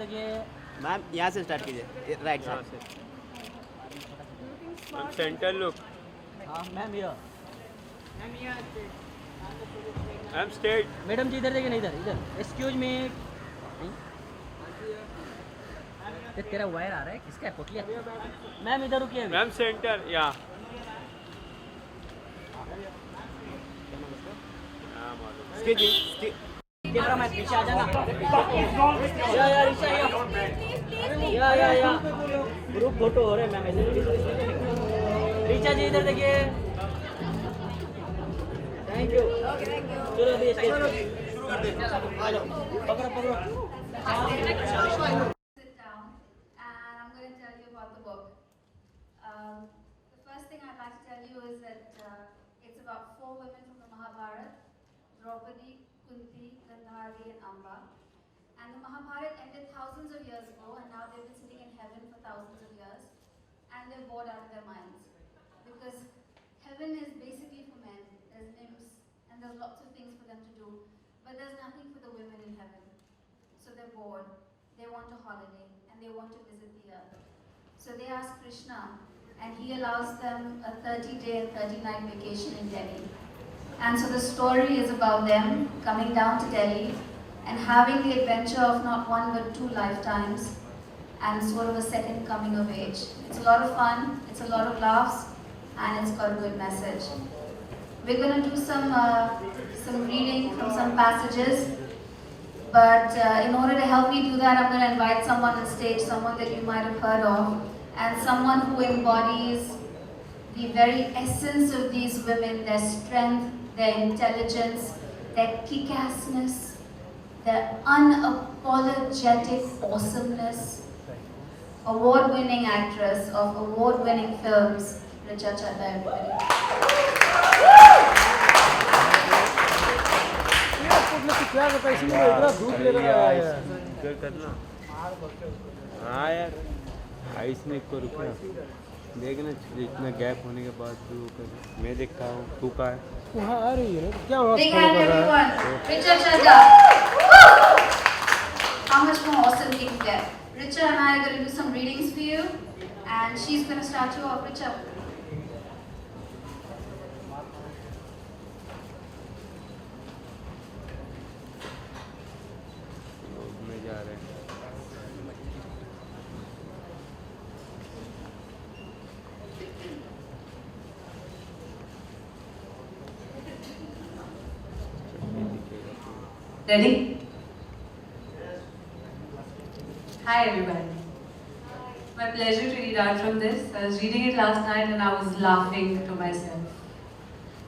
देखिए। मैम यहाँ से स्टार्ट कीजिए, राइट यहाँ साइड से सेंटर लुक। हाँ मैम ये मैम स्ट्रेट। मैडम जी इधर देखिए ना, इधर इधर एक्सक्यूज मी। ये तेरा वायर आ रहा है, किसका है? पोटलिया। मैम इधर रुकिए अभी। मैम सेंटर या कैमरा मैन पीछे आ जाना। या ग्रुप फोटो हो रहे मैम ऐसे। रीचा जी इधर देखिए। Thank you. चलो अभी स्टेज शुरू कर दे। आ जाओ, पकड़ो पकड़ो। Sit down, and I'm going to tell you about the book. The first thing I'd like to tell you is that it's about 4 women from the Mahabharata: Draupadi, Kunti, Gandhari, and Amba. And the Mahabharata ended thousands of years ago, and now they've been sitting in heaven for thousands of years, and they're bored out of their minds. Because heaven is basically for men. There's nymphs, and there's lots of things for them to do, but there's nothing for the women in heaven. So they're bored, they want a holiday, and they want to visit the earth. So they ask Krishna, and he allows them a 30-day and 30-night vacation in Delhi. And so the story is about them coming down to Delhi and having the adventure of not one but 2 lifetimes, and sort of a second coming of age. It's a lot of fun, it's a lot of laughs, and it's got a good message. We're going to do some reading from some passages. But in order to help me do that, I'm going to invite someone on stage, someone that you might have heard of, and someone who embodies the very essence of these women, their strength, their intelligence, their kick-assness, their unapologetic awesomeness. Award-winning actress of award-winning films, Richa Chadha, everybody. क्या करता है इसलिए इतना धूप ले रहा है करना। हाँ यार आइस में को रुकना देखना, इतना गैप होने के बाद भी वो कर। मैं देखता हूँ तू का है वहाँ आ रही है क्या हुआ? Big hand everyone. Richa Chadha. How much more awesome can you get? Richa and I are going to do some readings for you, and she's going to start you off. Richa. में जा रहे हैं। Ready? Hi everybody. My pleasure to read out from this. I was reading it last night and I was laughing to myself.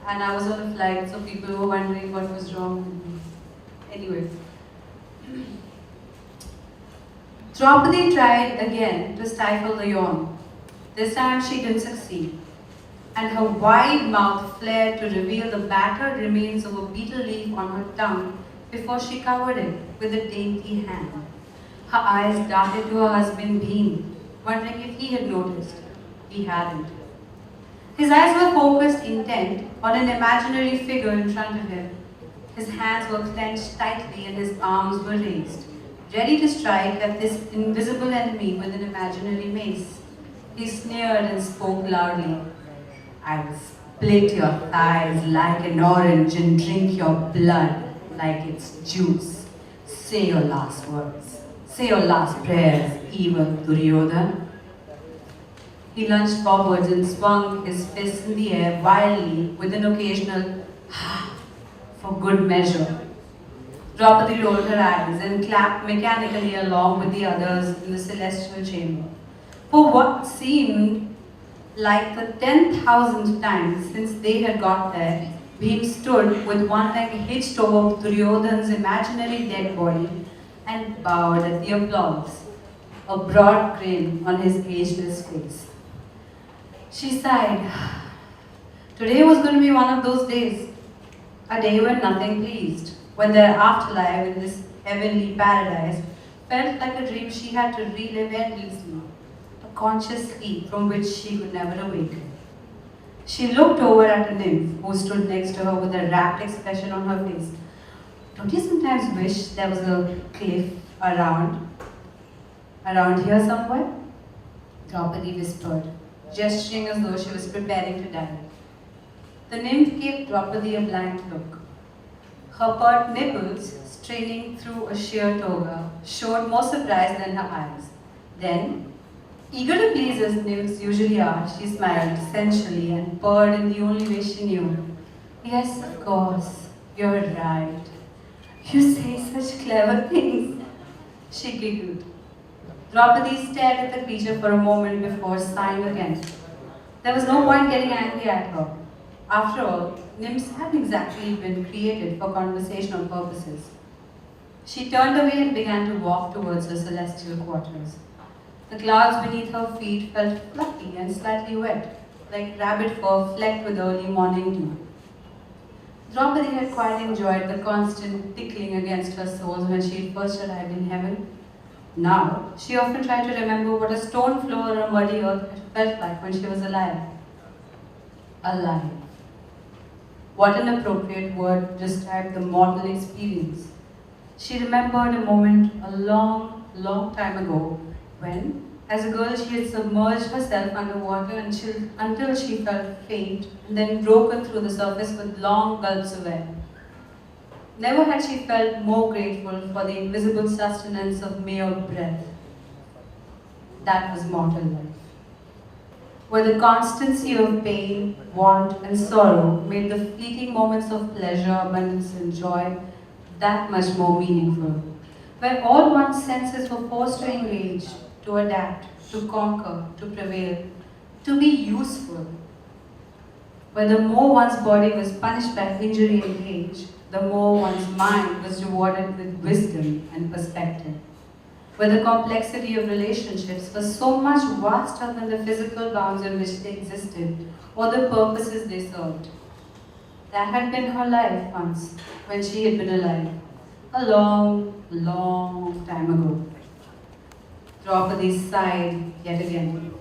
And I was on a flight, so people were wondering what was wrong with me. Anyway. Draupadi tried again to stifle the yawn. This time she didn't succeed. And her wide mouth flared to reveal the battered remains of a betel leaf on her tongue before she covered it with a dainty hand. Her eyes darted to her husband Bhim, wondering if he had noticed. He hadn't. His eyes were focused intent on an imaginary figure in front of him. His hands were clenched tightly and his arms were raised, ready to strike at this invisible enemy with an imaginary mace. He sneered and spoke loudly. I will split your thighs like an orange and drink your blood like its juice. Say your last words. Say your last prayers, evil Duryodhana. He lunged forwards and swung his fists in the air wildly with an occasional for good measure. Draupadi rolled her eyes and clapped mechanically along with the others in the celestial chamber. For what seemed like the 10,000th time since they had got there, Bhim stood with one leg hitched over Duryodhana's imaginary dead body and bowed at the applause, a broad grin on his ageless face. She sighed. Today was going to be one of those days, a day when nothing pleased, when their afterlife in this heavenly paradise felt like a dream she had to relive endlessly, a conscious sleep from which she could never awaken. She looked over at a nymph who stood next to her with a rapt expression on her face. Don't you sometimes wish there was a cliff around? Around here somewhere? Draupadi whispered, gesturing as though she was preparing to die. The nymph gave Draupadi a blank look. Her pert nipples, straining through a sheer toga, showed more surprise than her eyes. Then, eager to please as nymphs usually are, she smiled sensually and purred in the only way she knew. Yes, of course, you're right. You say such clever things. She giggled. Draupadi stared at the creature for a moment before sighing again. There was no point getting angry at her. After all, nymphs hadn't exactly been created for conversational purposes. She turned away and began to walk towards her celestial quarters. The clouds beneath her feet felt fluffy and slightly wet, like rabbit fur flecked with early morning dew. Draupadi had quite enjoyed the constant tickling against her soles when she first arrived in heaven. Now, she often tried to remember what a stone floor or a muddy earth had felt like when she was alive. Alive. What an appropriate word to describe the mortal experience. She remembered a moment a long time ago when, as a girl, she had submerged herself underwater until she felt faint and then broken through the surface with long gulps of air. Never had she felt more grateful for the invisible sustenance of mere breath. That was mortal life, where the constancy of pain, want, and sorrow made the fleeting moments of pleasure, abundance, and joy that much more meaningful, where all one's senses were forced to engage, to adapt, to conquer, to prevail, to be useful, where the more one's body was punished by injury and age, the more one's mind was rewarded with wisdom and perspective, where the complexity of relationships was so much vaster than the physical bounds in which they existed or the purposes they served. That had been her life once, when she had been alive, a long time ago. Draupadi sighed yet again.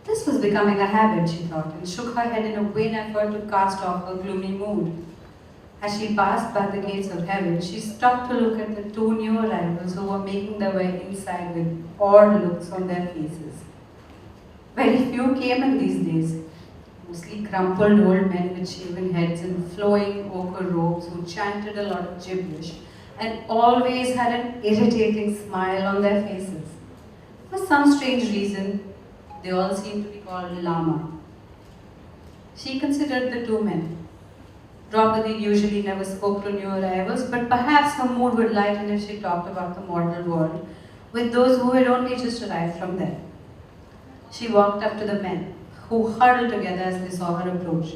This was becoming a habit, she thought, and shook her head in a vain effort to cast off her gloomy mood. As she passed by the gates of heaven, she stopped to look at the two new arrivals who were making their way inside with odd looks on their faces. Very few came in these days, mostly crumpled old men with shaven heads and flowing ochre robes who chanted a lot of gibberish and always had an irritating smile on their faces. For some strange reason, they all seemed to be called Lama. She considered the two men. Draupadi usually never spoke to new arrivals, but perhaps her mood would lighten if she talked about the mortal world with those who had only just arrived from there. She walked up to the men, who huddled together as they saw her approach.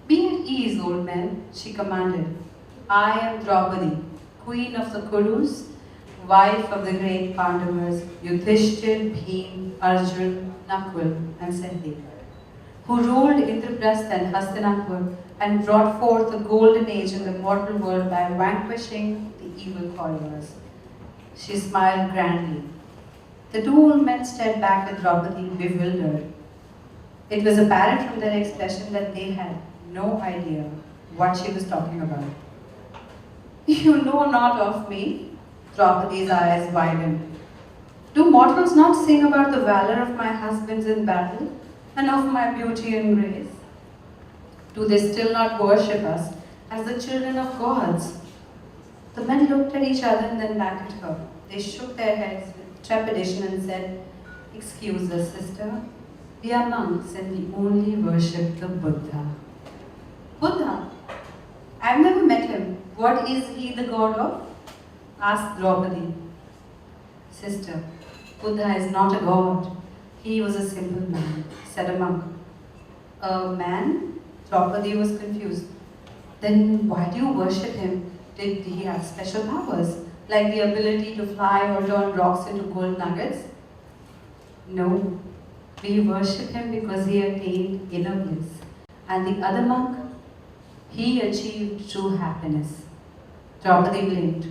Be at ease, old men, she commanded. I am Draupadi, queen of the Kurus, wife of the great Pandavas, Yudhishthir, Bhim, Arjun, Nakul, and Sahdev, who ruled Indraprastha and Hastinapur and brought forth a golden age in the mortal world by vanquishing the evil Kauravas. She smiled grandly. The two old men stared back at Draupadi, bewildered. It was apparent from their expression that they had no idea what she was talking about. You know not of me? Draupadi's eyes widened. Do mortals not sing about the valor of my husbands in battle and of my beauty and grace? Do they still not worship us as the children of gods? The men looked at each other and then back at her. They shook their heads with trepidation and said, Excuse us, sister. We are monks and we only worship the Buddha. Buddha? I've never met him. What is he the god of? Asked Draupadi. Sister, Buddha is not a god. He was a simple man, said a monk. A man? Draupadi was confused. Then why do you worship him? Did he have special powers, like the ability to fly or turn rocks into gold nuggets? No, we worship him because he attained inner bliss. And the other monk, he achieved true happiness. Draupadi blinked.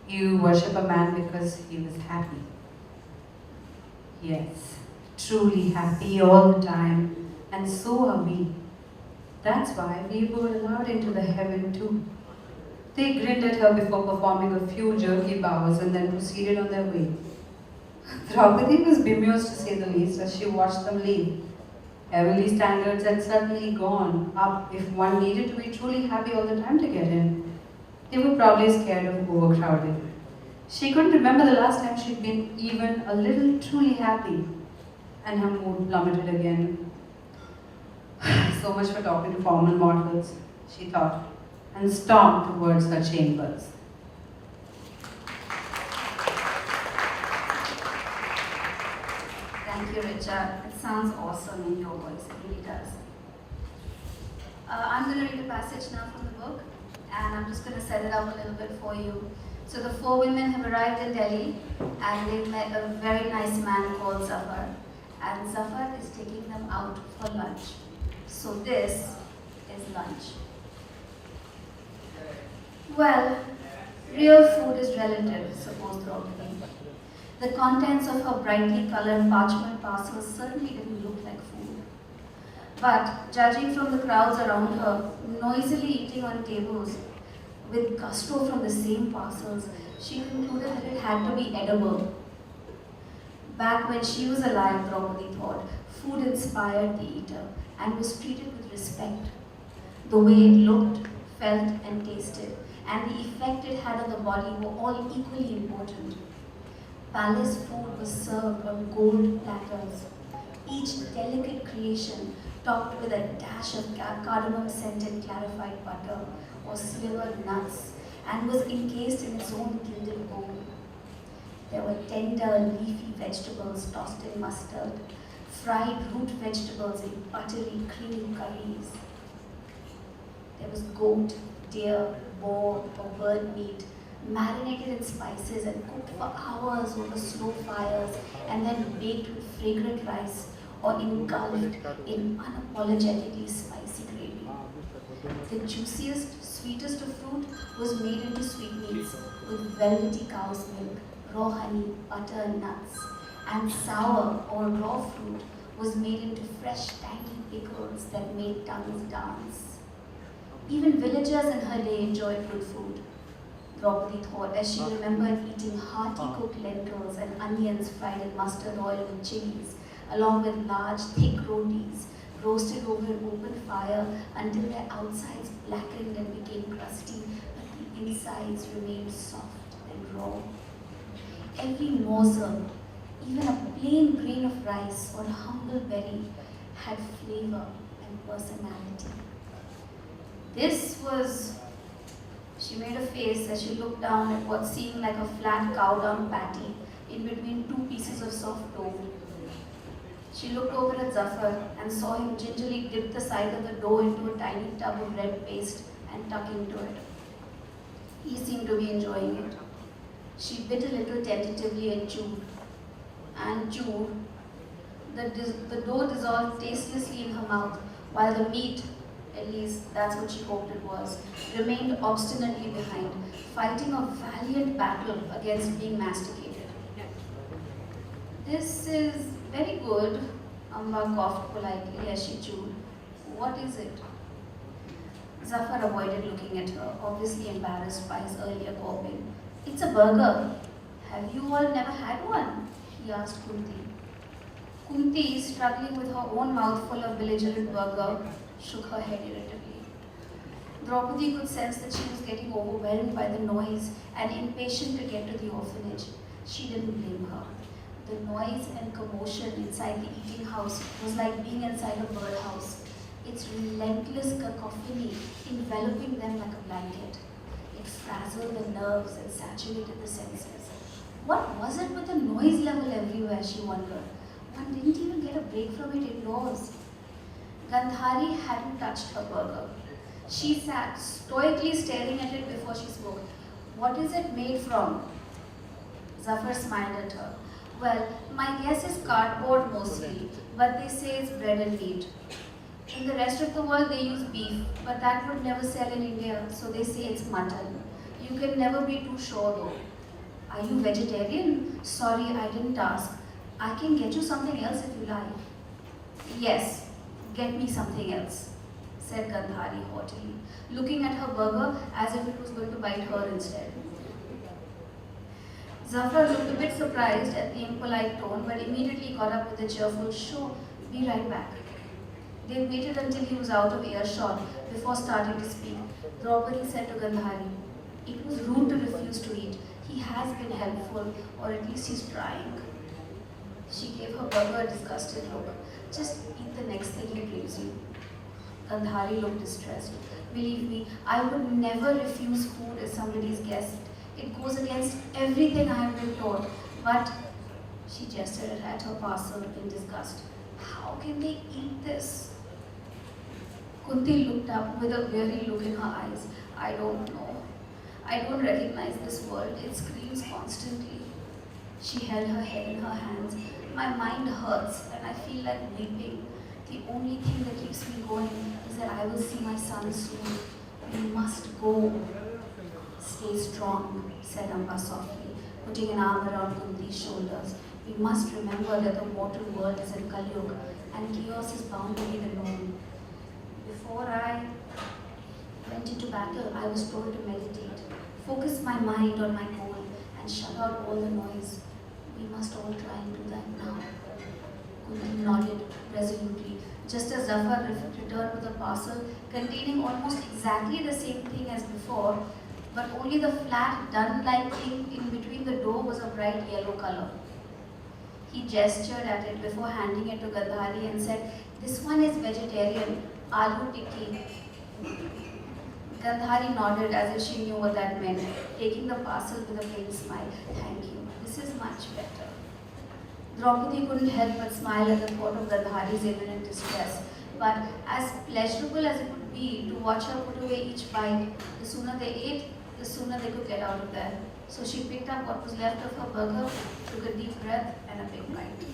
You worship a man because he was happy. Yes, truly happy all the time, and so are we. That's why we were allowed into the heaven too. They grinned at her before performing a few jerky bows and then proceeded on their way. Draupadi was bemused to say the least as she watched them leave. Heavenly standards had suddenly gone up if one needed to be truly happy all the time to get in. They were probably scared of overcrowding. She couldn't remember the last time she'd been even a little truly happy, and her mood plummeted again. So much for talking to formal mortals, she thought, and stomped towards her chambers. Thank you, Richa. It sounds awesome in your voice. It really does. I'm going to read a passage now from the book, and I'm just going to set it up a little bit for you. So the four women have arrived in Delhi, and they've met a very nice man called Zafar. And Zafar is taking them out for lunch. So this is lunch. Well, real food is relative, supposed Draupadi. The contents of her brightly colored parchment parcels certainly didn't look like food. But judging from the crowds around her, noisily eating on tables, with gusto from the same parcels, she concluded that it had to be edible. Back when she was alive, Draupadi thought, food inspired the eater and was treated with respect. The way it looked, felt, and tasted, and the effect it had on the body were all equally important. Palace food was served on gold platters, each delicate creation topped with a dash of cardamom-scented clarified butter or slivered nuts, and was encased in its own gilded gold. There were tender, leafy vegetables tossed in mustard, fried root vegetables in buttery, creamy curries. There was goat, deer, boar, or bird meat, marinated in spices and cooked for hours over slow fires, and then baked with fragrant rice or engulfed in unapologetically spicy gravy. The juiciest, sweetest of fruit was made into sweetmeats with velvety cow's milk, raw honey, butter, and nuts, and sour or raw fruit was made into fresh, tiny pickles that made tongues dance. Even villagers in her day enjoyed good food, Draupadi thought, as she remembered eating hearty cooked lentils and onions fried in mustard oil with chilies, along with large, thick rotis roasted over an open fire until their outsides blackened and became crusty, but the insides remained soft and raw. Every morsel, even a plain grain of rice or a humble berry, had flavor and personality. She made a face as she looked down at what seemed like a flat cow-dung patty in between two pieces of soft dough. She looked over at Zafar and saw him gingerly dip the side of the dough into a tiny tub of red paste and tuck into it. He seemed to be enjoying it. She bit a little tentatively and chewed. The dough dissolved tastelessly in her mouth, while the meat, at least that's what she hoped it was, remained obstinately behind, fighting a valiant battle against being masticated. This is very good, Amba coughed politely as she chewed. What is it? Zafar avoided looking at her, obviously embarrassed by his earlier gawping. It's a burger. Have you all never had one? He asked Kunti. Kunti, struggling with her own mouthful of belligerent burger, shook her head irritably. Draupadi could sense that she was getting overwhelmed by the noise and impatient to get to the orphanage. She didn't blame her. The noise and commotion inside the eating house was like being inside a birdhouse, its relentless cacophony enveloping them like a blanket. It frazzled the nerves and saturated the senses. What was it with the noise level everywhere, she wondered? One didn't even get a break from it indoors. Gandhari hadn't touched her burger. She sat stoically staring at it before she spoke. What is it made from? Zafar smiled at her. Well, my guess is cardboard mostly, but they say it's bread and meat. In the rest of the world they use beef, but that would never sell in India, so they say it's mutton. You can never be too sure though. Are you vegetarian? Sorry, I didn't ask. I can get you something else if you like. Yes, get me something else. said Gandhari haughtily, looking at her burger as if it was going to bite her instead. Zafar looked a bit surprised at the impolite tone, but immediately got up with a cheerful, "Sure, be right back." They waited until he was out of earshot before starting to speak. Draupadi said to Gandhari, "It was rude to refuse to eat. He has been helpful, or at least he's trying." She gave her burger a disgusted look. "Just eat the next thing he brings you." Gandhari looked distressed. "Believe me, I would never refuse food as somebody's guest. It goes against everything I have been taught." But she gestured at her parcel in disgust. "How can they eat this?" Kunti looked up with a weary look in her eyes. "I don't know. I don't recognize this world. It screams constantly." She held her head in her hands. "My mind hurts and I feel like weeping. The only thing that keeps me going is that I will see my son soon. We must go." "Stay strong," said Amba softly, putting an arm around Kunti's shoulders. "We must remember that the mortal world is in Kali Yuga and chaos is bound to be the norm. Before I went into battle, I was told to meditate, focus my mind on my goal, and shut out all the noise. We must all try and do that now." Kunti nodded resolutely, just as Zafar returned with a parcel containing almost exactly the same thing as before, but only the flat, dun-like thing in between the dough was a bright yellow color. He gestured at it before handing it to Gandhari and said, "This one is vegetarian, aloo tikki." Gandhari nodded as if she knew what that meant, taking the parcel with a faint smile. "Thank you, this is much better." Draupadi couldn't help but smile at the thought of Gandhari's imminent distress, but as pleasurable as it would be to watch her put away each bite, the sooner they ate, the sooner they could get out of there. So she picked up what was left of her burger, took a deep breath and a big bite.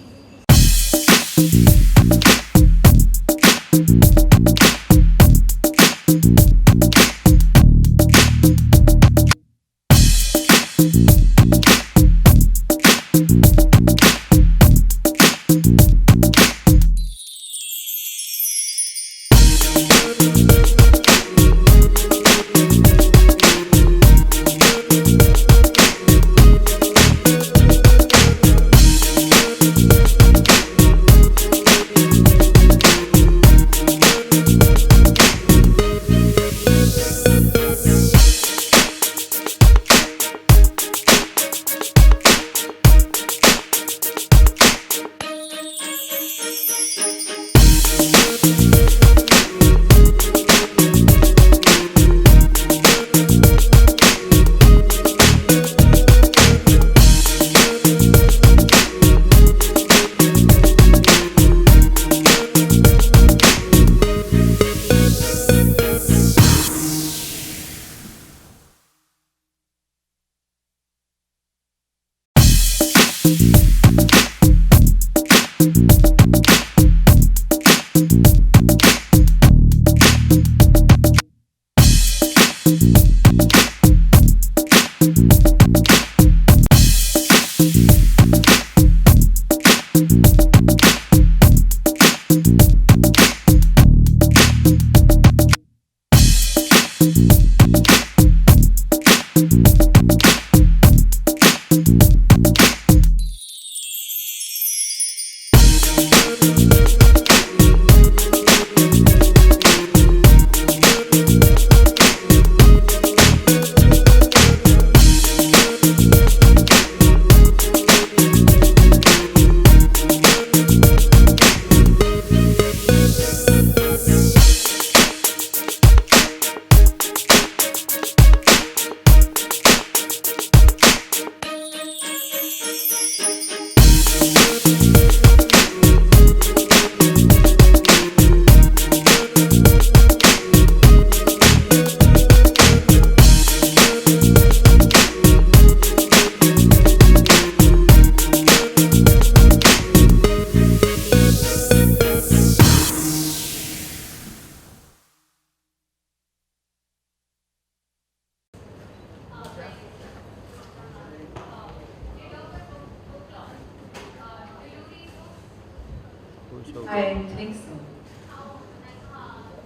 I think so.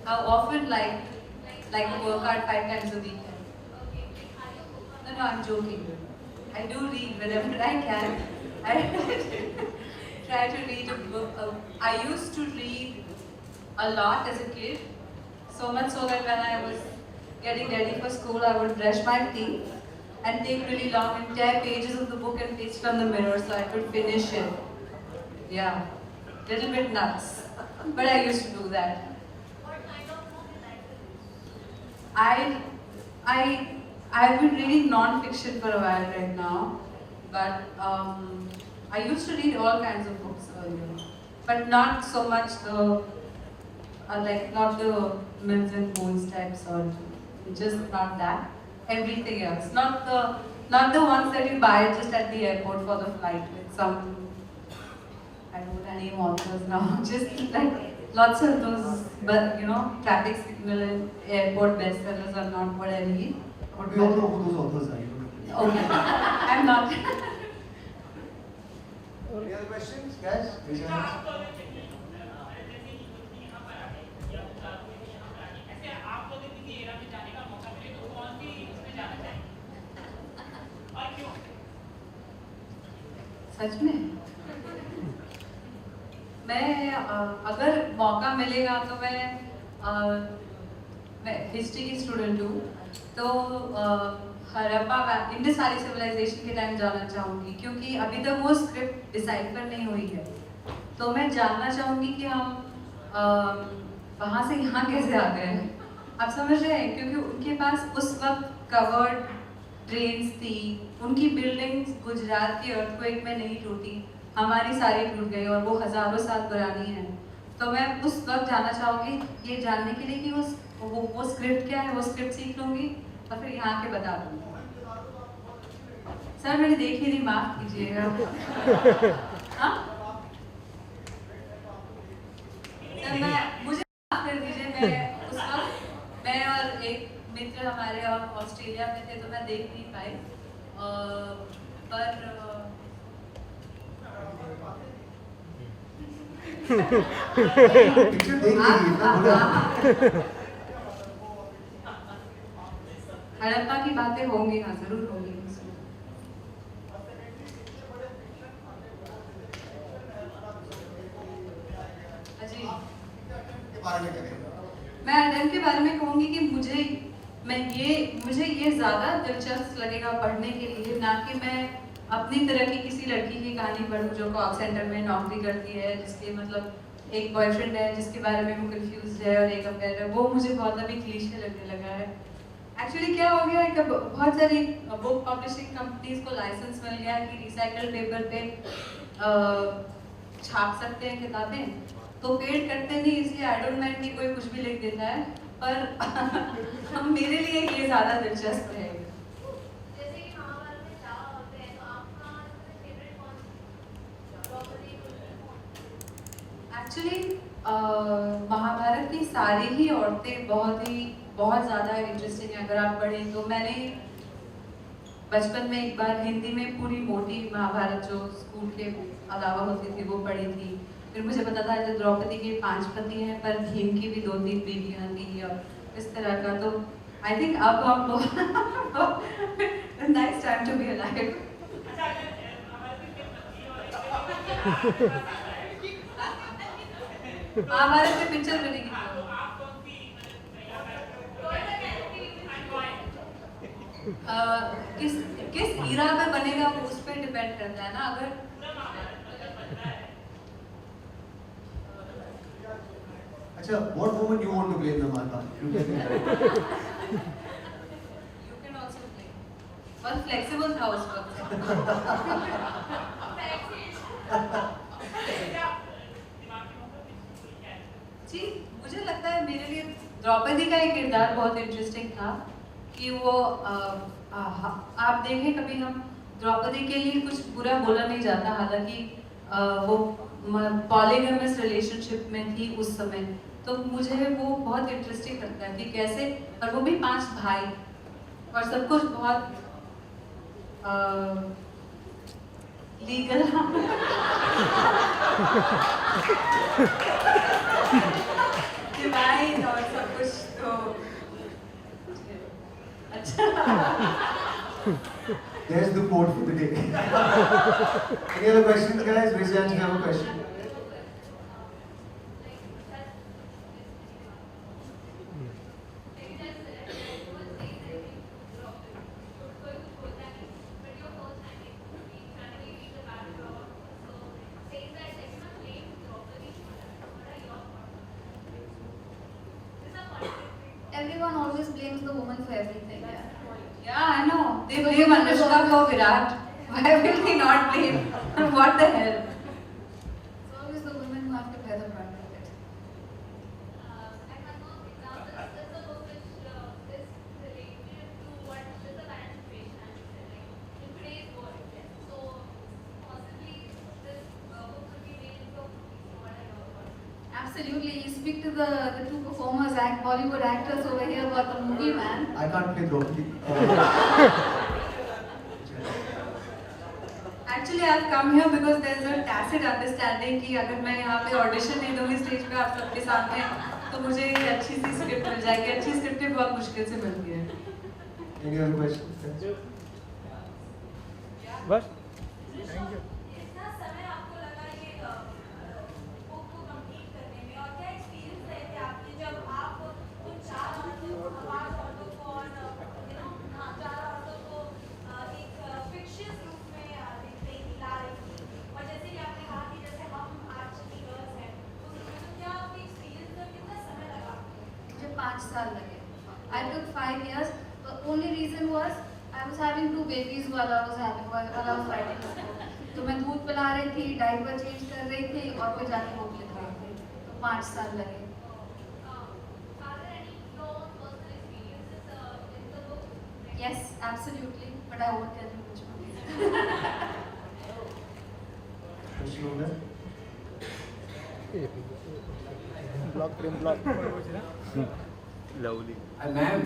how often like to work out 5 times a week. No, I'm joking. I do read whenever I can. I try to read a book. I used to read a lot as a kid, so much so that when I was getting ready for school, I would brush my teeth and take really long and tear pages of the book and paste it on the mirror so I could finish it. Yeah, little bit nuts, but I used to do that. I've been reading non-fiction for a while right now, but I used to read all kinds of books earlier, but not so much the not the Mills and Bones types or just not that. Everything else, not the ones that you buy just at the airport for the flight with some, I don't want to name authors now, just like lots of those, but traffic signal and airport bestsellers are not what I read. But we all know who those authors are. Okay, I'm not. Any other questions, guys? Raise your hands. सच में मैं अगर मौका मिलेगा तो मैं history की student हूँ, तो हड़प्पा इंडस वैली सिविलाइजेशन के टाइम जाना चाहूँगी, क्योंकि अभी तक वो स्क्रिप्ट डिसाइफर नहीं हुई है। तो मैं जानना चाहूँगी कि हम वहाँ से यहाँ कैसे आ गए हैं। आप समझ रहे हैं, क्योंकि उनके पास उस वक्त कवर्ड ट्रेन्स थी, उनकी बिल्डिंग्स गुजरात के अर्थक्वेक में नहीं टूटी, हमारी सारी टूट गई और वो हजारों साल पुरानी है। तो मैं उस वक्त जाना चाहूँगी ये जानने के लिए कि वो स्क्रिप्ट क्या है, वो स्क्रिप्ट सीख लूँगी और फिर यहाँ के बता दूँगी। सर मैंने देखी नहीं, माफ कीजिएगा। हाँ सर, मुझे माफ कर दीजिए, मैं उस वक्त मैं और एक मित्र हमारे ऑस्ट्रेलिया में थे, तो मैं देख नहीं पाई, पर पिक्चर देख लीजिए ना, बोला। हड़प्पा की बातें होंगी, हाँ जरूर होंगी। अजी मैं अडम के बारे में कहूँगी कि मुझे ये ज़्यादा दिलचस्प लगेगा पढ़ने के लिए, ना कि मैं अपनी तरह की किसी लड़की की कहानी पढ़ूँ जो कॉल सेंटर में नौकरी करती है, जिसके मतलब एक बॉयफ्रेंड है जिसके बारे में वो कंफ्यूज है और एक अफेयर है। वो मुझे बहुत अभी क्लीशे लगने लगा है। एक्चुअली क्या हो गया है कि बहुत सारी बुक पब्लिशिंग कंपनीज को लाइसेंस मिल गया कि रिसाइकल्ड पेपर पे छाप सकते हैं किताबें, तो पेड करते नहीं, इसलिए आई डोंट माइंड कि कोई कुछ भी लिख देता है, पर मेरे लिए ये ज़्यादा दिलचस्प है। जैसे कि महाभारत में चार होते हैं, तो आपका फेवरेट कौन सी द्रौपदी? एक्चुअली महाभारत की सारी ही औरतें बहुत ज़्यादा इंटरेस्टिंग है अगर आप पढ़ें तो। मैंने बचपन में एक बार हिंदी में पूरी मोटी महाभारत जो स्कूल के अलावा होती थी वो पढ़ी थी। फिर मुझे पता था कि द्रौपदी के 5 पति हैं, पर भीम की भी 2-3 बीवियाँ थी और इस तरह का। तो आई थिंक अब हम nice time to be alive. Mahabharat में पिक्चर बनेगी। किस ईरा में बनेगा वो उस पर डिपेंड करता है ना। अगर अच्छा, what woman you want to play in the Mahabharata? you can also play one flexible house work। जी मुझे लगता है मेरे लिए द्रौपदी का एक किरदार बहुत इंटरेस्टिंग था कि वो आप देखें कभी हम द्रौपदी के लिए कुछ बुरा बोला नहीं जाता, हालांकि वो पॉलीगैमस रिलेशनशिप में थी उस समय। तो मुझे वो बहुत इंटरेस्टिंग लगता है कि कैसे, और वो भी 5 भाई और सब कुछ बहुत लीगल डिवाइन और सब There's the quote for the day. Any other questions, guys? Raise your hands if you have a question. Everyone always blames the woman for everything. Yeah, I know. They blame Anushka for Virat. Why will they not blame? What the hell? It's always the women who have to bear the brunt of it. Absolutely. You speak to the two performers, Bollywood actors over here about the movie, man. I can't play Draupadi. Actually, I've come here because there's a tacit understanding कि अगर मैं यहाँ पे audition नहीं दूँगी stage पे आप सबके सामने तो मुझे एक अच्छी सी स्क्रिप्ट मिल जाएगी. अच्छी स्क्रिप्टें बहुत मुश्किल से मिलती है. Any other questions? बस कितना समय आपको लगा ये बुक को कंप्लीट करने में और क्या एक्सपीरियंस रहे थे आपके जब आप उन चार औरतों को और चार औरतों को एक फिक्शियस रूप में ला रही थी और जैसे कि आपने कहा कि जैसे हम आज की गर्ल्स हैं तो क्या आपके एक्सपीरियंस में कितना समय लगा? मुझे 5 साल लगे. I took 5 years. The only reason was I was having 2 babies while I was writing this book. तो मैं दूध पिला रही थी, डायपर चेंज कर रही थी और फिर जाके बुक लिख रही थी. तो 5 साल लगे. Are there any your own personal experiences in the book? Yes, absolutely. But I won't tell you which one. Question over there? Block Prem block lovely. Ma'am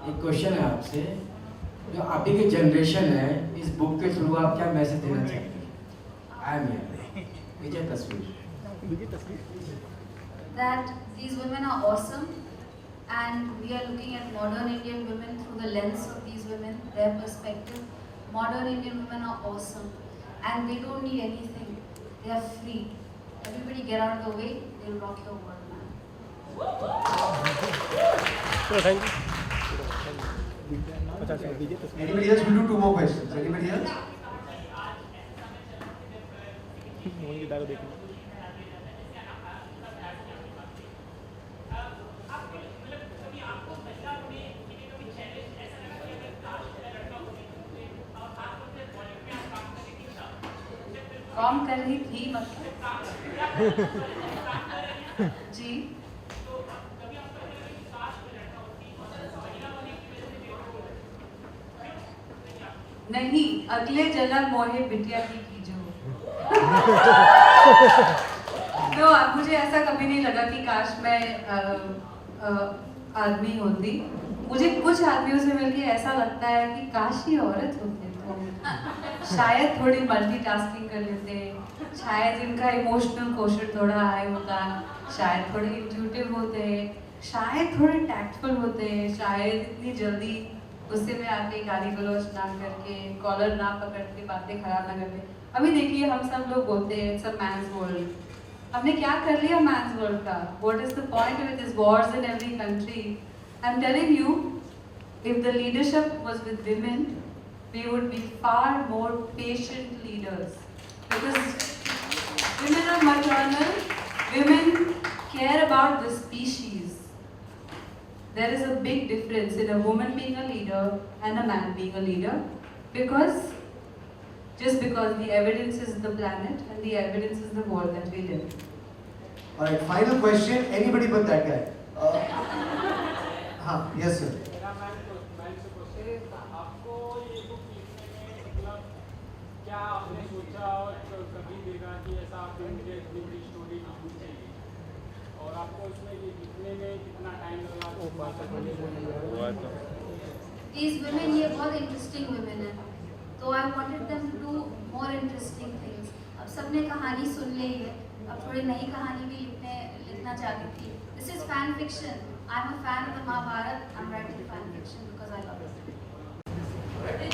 एक क्वेश्चन है आपसे, जो अभी की जनरेशन है इस बुक के थ्रू आप क्या मैसेज देना चाहते हैं? आई एम विजय तस्वीर. That these women are awesome and we are looking at modern Indian women through the lens of these women, their perspective. Modern Indian women are awesome and they don't need anything. They are free. Everybody get out of the way, they'll rock your world, man. चलो thank you. अच्छा विजय तस्वीर Anybody else? We'll do 2 more questions. Anybody else? Mohan की दारू देखना. काम कर रही थी मतलब. जी. नहीं, अगले जन्म मोहे बिटिया की कीजो. तो मुझे ऐसा कभी नहीं लगा कि काश मैं आदमी होती. मुझे कुछ आदमियों से मिलके ऐसा लगता है कि काश ही औरत होते तो शायद थोड़ी मल्टीटास्किंग कर लेते, शायद इनका इमोशनल कोशर थोड़ा हाई होता, शायद थोड़े इंट्यूटिव होते, शायद थोड़े टैक्टफुल होते, शायद इतनी जल्दी गुस्से में आके गाली गलौज ना करके, कॉलर ना पकड़ के बातें खराब ना करके. अभी देखिए हम सब लोग बोलते हैं इट्स अ मैन्स वर्ल्ड. हमने क्या कर लिया मैन्स वर्ल्ड का? What is the point with this Wars in every country? I am telling you, if the leadership was with women, we would be far more patient leaders, because women are maternal, women care about the species. There is a big difference in a woman being a leader and a man being a leader, because the evidence is the planet and the evidence is the world that we live in. Alright, final question. Anybody but that guy? Yes sir. आपको ये book लिखने में मतलब क्या आपने सोचा और कभी देखा कि ऐसा आपको मुझे इतनी बड़ी स्टोरी लिखनी चाहिए और आपको उसमें ये लिखने में कितना टाइम लगा? These women, ये बहुत interesting women हैं. तो I wanted them to do more interesting things. अब सबने कहानी सुन ली है, अब थोड़ी नई कहानी भी लिखना चाहती थी. This is fan fiction. I'm a fan of the Mahabharata. I'm writing fan fiction because I love it. जैसे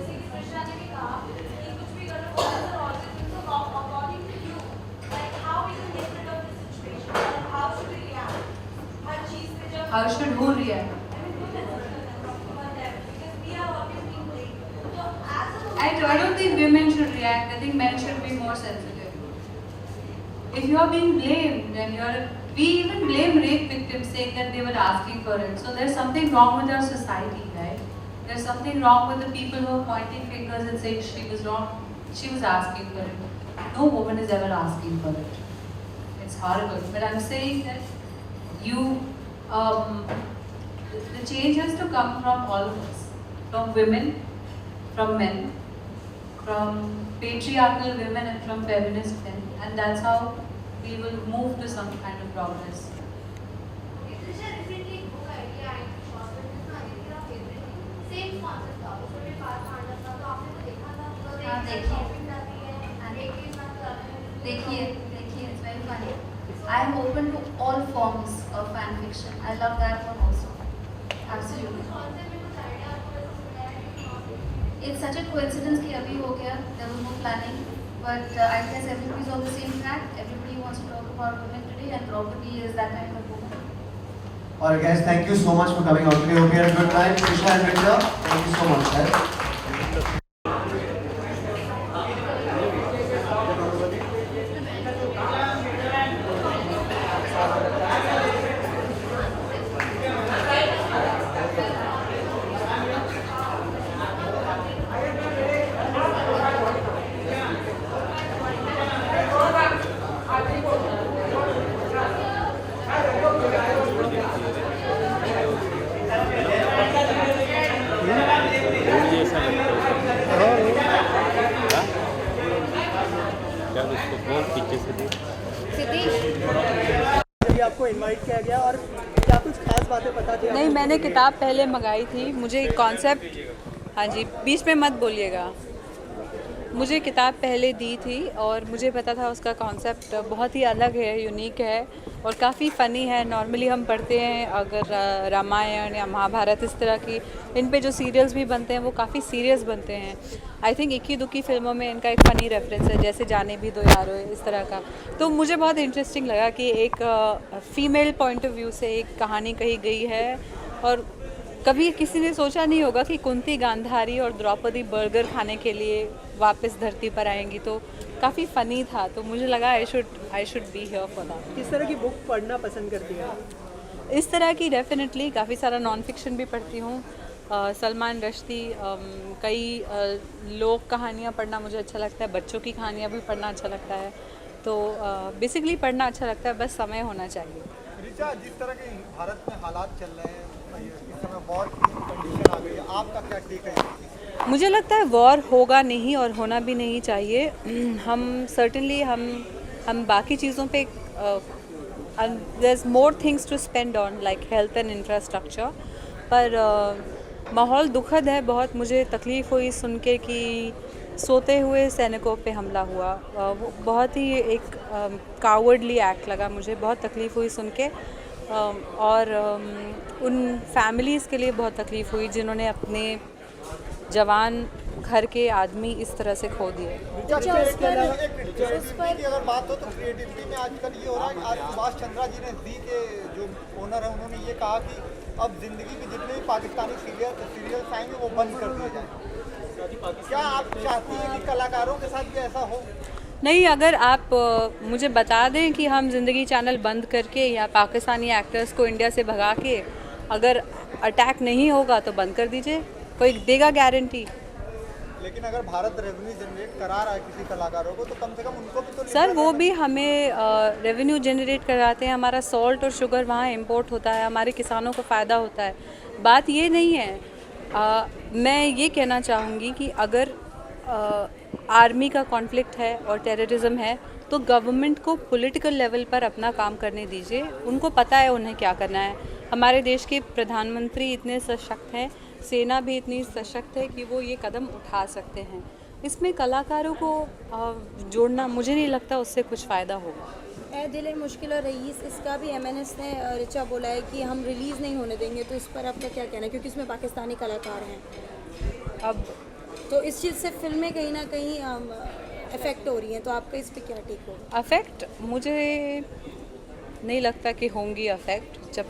कि कृष्णा ने भी कहा कि कुछ भी कर लो sir always so according to you like how we can get rid of this situation how should we react हर चीज पे जब How should who react? I don't think women should react. I think men should be more sensitive. If you are being blamed, then we even blame rape victims saying that they were asking for it. So there's something wrong with our society, right? There's something wrong with the people who are pointing fingers and saying she was wrong. She was asking for it. No woman is ever asking for it. It's horrible. But I'm saying that the change has to come from all of us, from women, from men, from patriarchal women and from feminist men, and that's how we will move to some kind of progress. देखिए, it's very funny. I am open to all forms of fan fiction. I love that one also. Absolutely. It's such a coincidence कि अभी हो गया. There was no planning, but I guess everybody's on the same track. Everybody wants to talk about women today, and Draupadi is that kind of woman. Alright guys, thank you so much for coming out today. Hope you had a good time. Krishna and Richa, thank you so much, guys. आपको invite किया गया और क्या कुछ खास बातें पता थी? नहीं, मैंने किताब पहले मंगाई थी. मुझे कॉन्सेप्ट, हाँ जी, बीच में मत बोलिएगा. मुझे किताब पहले दी थी और मुझे पता था उसका कॉन्सेप्ट बहुत ही अलग है, यूनिक है और काफ़ी फ़नी है. नॉर्मली हम पढ़ते हैं अगर रामायण या महाभारत इस तरह की, इन पे जो सीरियल्स भी बनते हैं वो काफ़ी सीरियस बनते हैं. आई थिंक इक्की दुक्की फिल्मों में इनका एक फ़नी रेफरेंस है, जैसे जाने भी दो यारो इस तरह का. तो मुझे बहुत इंटरेस्टिंग लगा कि एक फ़ीमेल पॉइंट ऑफ व्यू से एक कहानी कही गई है और कभी किसी ने सोचा नहीं होगा कि कुंती गांधारी और द्रौपदी बर्गर खाने के लिए वापस धरती पर आएंगी. तो काफ़ी फ़नी था, तो मुझे लगा I should be here for that. किस तरह की बुक पढ़ना पसंद करती है? इस तरह की डेफिनेटली काफ़ी सारा नॉन फिक्शन भी पढ़ती हूँ. सलमान रश्दी, कई लोक कहानियाँ पढ़ना मुझे अच्छा लगता है, बच्चों की कहानियाँ भी पढ़ना अच्छा लगता है. तो बेसिकली पढ़ना अच्छा लगता है, बस समय होना चाहिए. ऋचा, जिस तरह के भारत में हालात चल रहे हैं, इस समय वॉर की कंडीशन आ गई है, आपका क्या टेक है? मुझे लगता है वॉर होगा नहीं और होना भी नहीं चाहिए. हम सर्टेनली हम बाकी चीज़ों पे there is more things to spend on like health and infrastructure. पर माहौल दुखद है बहुत. मुझे तकलीफ़ हुई सुन के कि सोते हुए सैनिकों पे हमला हुआ. वो बहुत ही एक कावर्डली एक्ट लगा मुझे. बहुत तकलीफ़ हुई सुन के और उन फैमिलीज़ के लिए बहुत तकलीफ़ हुई जिन्होंने अपने जवान घर के आदमी इस तरह से खो दिए. क्रिएटिविटी की अगर बात हो तो क्रिएटिविटी में आजकल ये हो रहा है कि आज सुभाष चंद्रा जी ने दी के जो ओनर है उन्होंने ये कहा कि अब जिंदगी के जितने भी पाकिस्तानी सीरियल्स आएंगे वो बंद कर दिए जाएंगे. क्या आप चाहती हैं कि कलाकारों के साथ भी ऐसा हो? नहीं, अगर आप मुझे बता दें कि हम ज़िंदगी चैनल बंद करके या पाकिस्तानी एक्टर्स को इंडिया से भगा के अगर अटैक नहीं होगा तो बंद कर दीजिए. कोई देगा गारंटी? लेकिन अगर भारत रेवेन्यू जनरेट करा रहा है किसी कलाकारों को तो कम से कम उनको भी तो सर वो भी हमें रेवेन्यू जनरेट कराते हैं. हमारा सॉल्ट और शुगर वहाँ इंपोर्ट होता है, हमारे किसानों को फ़ायदा होता है. बात ये नहीं है. मैं ये कहना चाहूँगी कि अगर आर्मी का कॉन्फ्लिक्ट है और टेररिज्म है तो गवर्नमेंट को पॉलिटिकल लेवल पर अपना काम करने दीजिए. उनको पता है उन्हें क्या करना है. हमारे देश के प्रधानमंत्री इतने सशक्त हैं, सेना भी इतनी सशक्त है कि वो ये कदम उठा सकते हैं. इसमें कलाकारों को जोड़ना मुझे नहीं लगता उससे कुछ फ़ायदा होगा. ए दिल ए मुश्किल और रईस, इसका भी MNS ने ऋचा बोला है कि हम रिलीज़ नहीं होने देंगे, तो इस पर आपका क्या कहना है, क्योंकि इसमें पाकिस्तानी कलाकार हैं अब, तो इस चीज़ से फिल्में कहीं ना कहीं इफ़ेक्ट हो रही हैं, तो आपका इस पर क्या टेक होगा? अफेक्ट मुझे नहीं लगता कि होंगी अफेक्ट, जब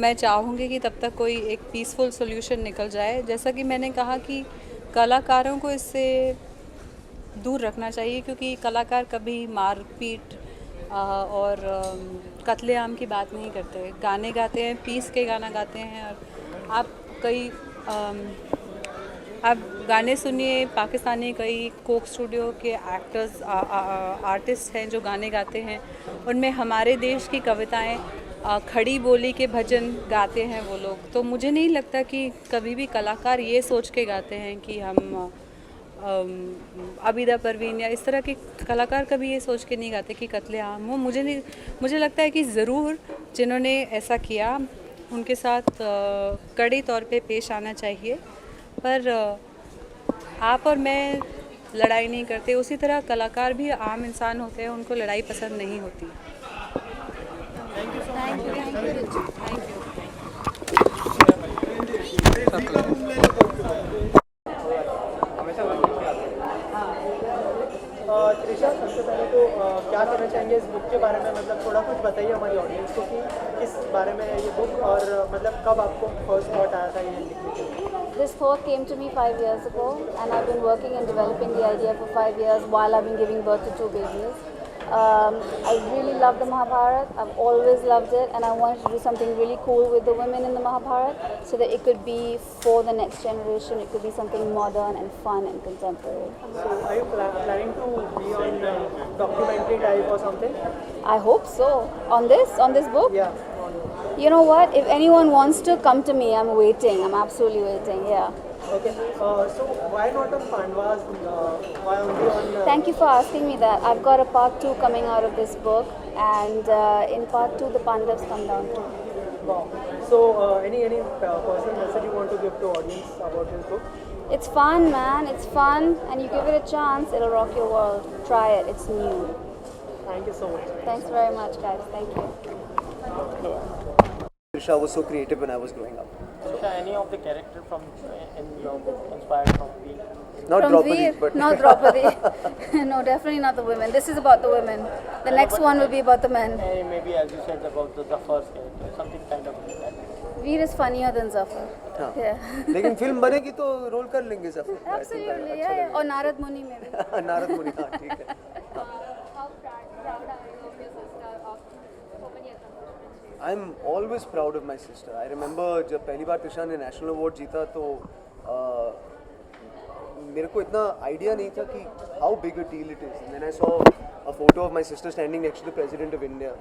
मैं चाहूँगी कि तब तक कोई एक पीसफुल सोल्यूशन निकल जाए। जैसा कि मैंने कहा कि कलाकारों को इससे दूर रखना चाहिए, क्योंकि कलाकार कभी मारपीट और कत्लेआम की बात नहीं करते, गाने गाते हैं, पीस के गाना गाते हैं। और आप गाने सुनिए, पाकिस्तानी कई कोक स्टूडियो के एक्टर्स आर्टिस्ट हैं जो गाने गाते हैं, उनमें हमारे देश की कविताएं, खड़ी बोली के भजन गाते हैं वो लोग। तो मुझे नहीं लगता कि कभी भी कलाकार ये सोच के गाते हैं कि हम आबिदा परवीन या इस तरह के कलाकार कभी ये सोच के नहीं गाते कि कत्लेआम हो। मुझे लगता है कि ज़रूर जिन्होंने ऐसा किया उनके साथ कड़े तौर पे पेश आना चाहिए, पर आप और मैं लड़ाई नहीं करते, उसी तरह कलाकार भी आम इंसान होते हैं, उनको लड़ाई पसंद नहीं होती। त्रिशा, सबसे पहले तो क्या कहना चाहेंगे इस बुक के बारे में, मतलब थोड़ा कुछ बताइए हमारी ऑडियंस को कि किस बारे में है ये बुक, और मतलब कब आपको फर्स्ट थॉट आया था ये लिखने के लिए? This thought came to me 5 years ago, and I've been working and developing the idea for 5 years while I've been giving birth to 2 babies. I really love the Mahabharata. I've always loved it, and I wanted to do something really cool with the women in the Mahabharata, so that it could be for the next generation. It could be something modern and fun and contemporary. So, are you planning to be on documentary type or something? I hope so. On this book? Yeah. You know what? If anyone wants to come to me, I'm waiting. I'm absolutely waiting. Yeah. Okay. So why not on Pandavas? Why only on? Thank you for asking me that. I've got a part 2 coming out of this book, and in part 2, the Pandavas come down too. Wow. So any personal message you want to give to audience about this book? It's fun, man. It's fun, and you give it a chance, it'll rock your world. Try it. It's new. Thank you so much. Thanks very much, guys. Thank you. Trisha was so creative when I was growing up. Trisha, any of the character from in your book inspired from Veer? Not From Draupadi, Veer? but Not Draupadi. No, definitely not the women. This is about the women. The next one will be about the men. Maybe as you said about the Zafar's character, something kind of like that. Veer is funnier than Zafar. हाँ. Yeah. लेकिन film बनेगी तो role कर लेंगे सब। Absolutely, yeah. और नारद मुनि में भी। नारद मुनि, हाँ ठीक है। How proud are you of your sister of so many accomplishments? I'm always proud of my sister. I remember जब पहली बार त्रिशा ने नेशनल अवार्ड जीता तो मेरे को इतना आइडिया नहीं था कि how big a deal it is. And then I saw a photo of my sister standing next to the President of India.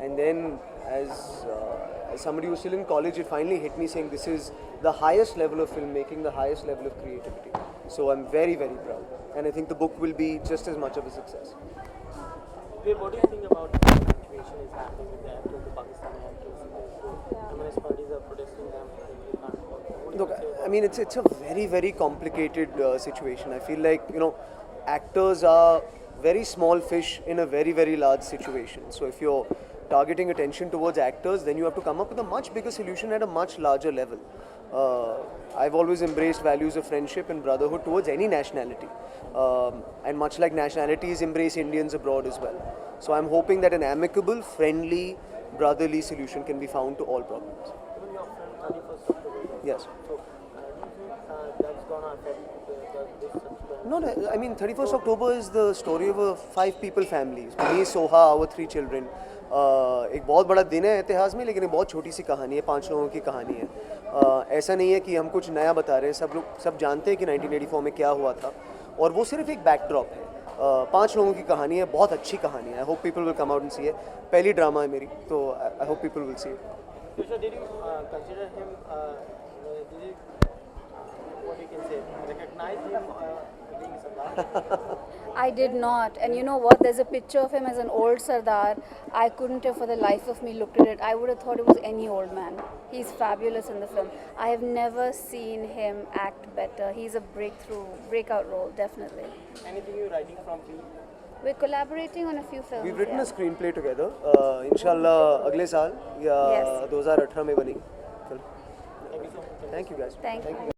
And then as somebody who was still in college, it finally hit me saying this is the highest level of filmmaking, the highest level of creativity. So I'm very, very proud. And I think the book will be just as much of a success. What do you think about the situation is happening with the actors, the Pakistani actors? Communist parties are protesting them. Look, I mean, it's a very, very complicated situation. I feel like, actors are very small fish in a very, very large situation. So if you're targeting attention towards actors, then you have to come up with a much bigger solution at a much larger level. I've always embraced values of friendship and brotherhood towards any nationality. And much like nationalities embrace Indians abroad as well. So I'm hoping that an amicable, friendly, brotherly solution can be found to all problems. Even your friend 31st October. Yes. So that's gonna affect this suspense? No, I mean 31st October is the story of a 5-people family. Me, Soha, our 3 children. एक बहुत बड़ा दिन है इतिहास में, लेकिन एक बहुत छोटी सी कहानी है, 5 लोगों की कहानी है। ऐसा नहीं है कि हम कुछ नया बता रहे हैं, सब जानते हैं कि 1984 में क्या हुआ था, और वो सिर्फ एक बैकड्रॉप है। 5 लोगों की कहानी है, बहुत अच्छी कहानी है। I hope people will come out and see it. पहली ड्रामा है मेरी, तो I hope people will see it. Did you consider him, did you, what you can say, recognize him being Sardar? I did not, and you know what? There's a picture of him as an old Sardar. I couldn't have for the life of me looked at it. I would have thought it was any old man. He's fabulous in the film. I have never seen him act better. He's a breakout role, definitely. Anything you're writing from Veer? We're collaborating on a few films. We've written yeah. a screenplay together. Inshallah अगले साल या Yes. 2018 में बनेगी film. Thank you guys. Thank you.